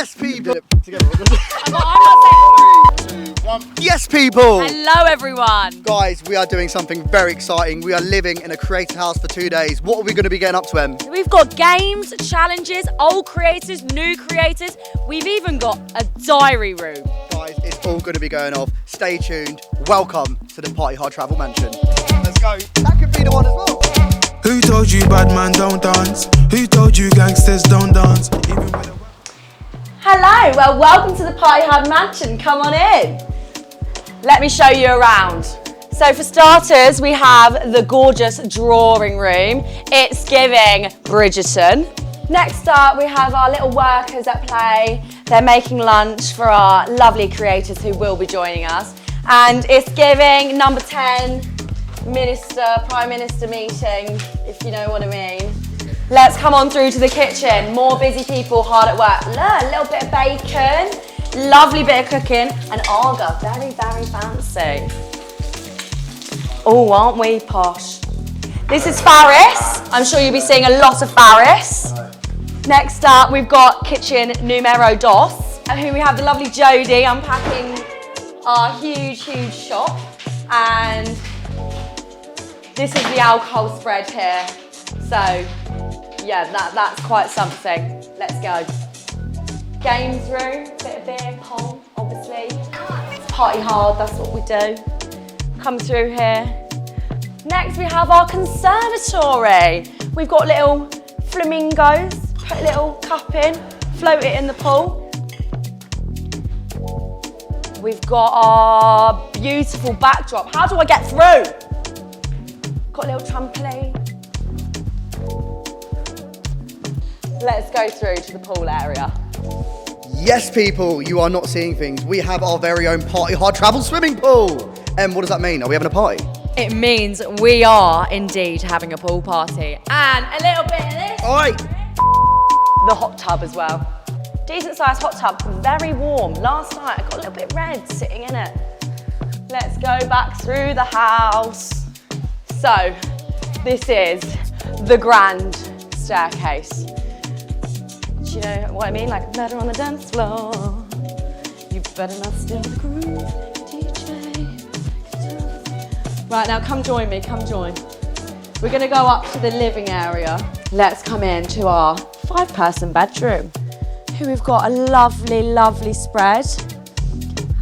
Yes, people. Together. I'm not saying. 3, 2, 1. Yes, people. Hello, everyone. Guys, we are doing something very exciting. We are living in a creator house for 2 days. What are we going to be getting up to, Em? We've got games, challenges, old creators, new creators. We've even got a diary room. Guys, it's all going to be going off. Stay tuned. Welcome to the Party Hard Travel Mansion. Let's go. That could be the one as well. Who told you bad man don't dance? Who told you gangsters don't dance? Hello, well, welcome to the Party Hard Mansion. Come on in. Let me show you around. So for starters, we have the gorgeous drawing room. It's giving Bridgerton. Next up, we have our little workers at play. They're making lunch for our lovely creators who will be joining us. And it's giving number 10, Prime Minister meeting, if you know what I mean. Let's come on through to the kitchen. More busy people hard at work. Look, a little bit of bacon, lovely bit of cooking, and Arga, very, very fancy. Oh, aren't we posh? This is Faris. I'm sure you'll be seeing a lot of Faris. Next up, we've got kitchen numero dos, who we have the lovely Jodie unpacking our huge, huge shop. And this is the alcohol spread here. So, yeah, that's quite something. Let's go. Games room, bit of beer pong, obviously. Party hard, that's what we do. Come through here. Next we have our conservatory. We've got little flamingos, put a little cup in, float it in the pool. We've got our beautiful backdrop. How do I get through? Got a little trampoline. Let's go through to the pool area. Yes, people, you are not seeing things. We have our very own Party Hard Travel swimming pool. Em, what does that mean? Are we having a party? It means we are indeed having a pool party. And a little bit of this. All right. The hot tub as well. Decent sized hot tub, very warm. Last night I got a little bit red sitting in it. Let's go back through the house. So, this is the grand staircase. Do you know what I mean? Like, better on the dance floor. You better not steal the groove, DJ. Right, now come join me, come join. We're gonna go up to the living area. Let's come into our 5-person bedroom. Here we've got a lovely, lovely spread.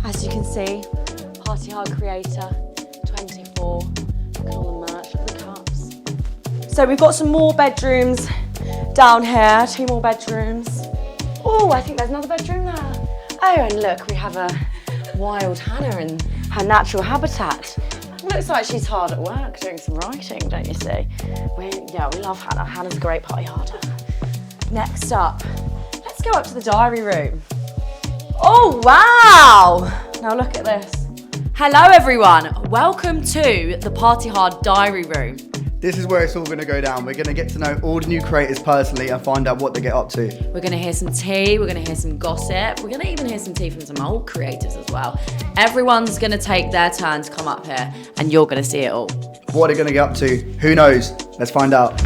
As you can see, Party Hard Creator, 24. Look at all the merch, look at the cups. So we've got some more bedrooms down here, 2 more bedrooms. Oh, I think there's another bedroom there. Oh, and look, we have a wild Hannah in her natural habitat. Looks like she's hard at work doing some writing, don't you see? We love Hannah. Hannah's a great party harder. Next up, let's go up to the diary room. Oh, wow! Now look at this. Hello, everyone. Welcome to the Party Hard diary room. This is where it's all going to go down. We're going to get to know all the new creators personally and find out what they get up to. We're going to hear some tea, we're going to hear some gossip, we're going to even hear some tea from some old creators as well. Everyone's going to take their turn to come up here and you're going to see it all. What are they going to get up to? Who knows? Let's find out.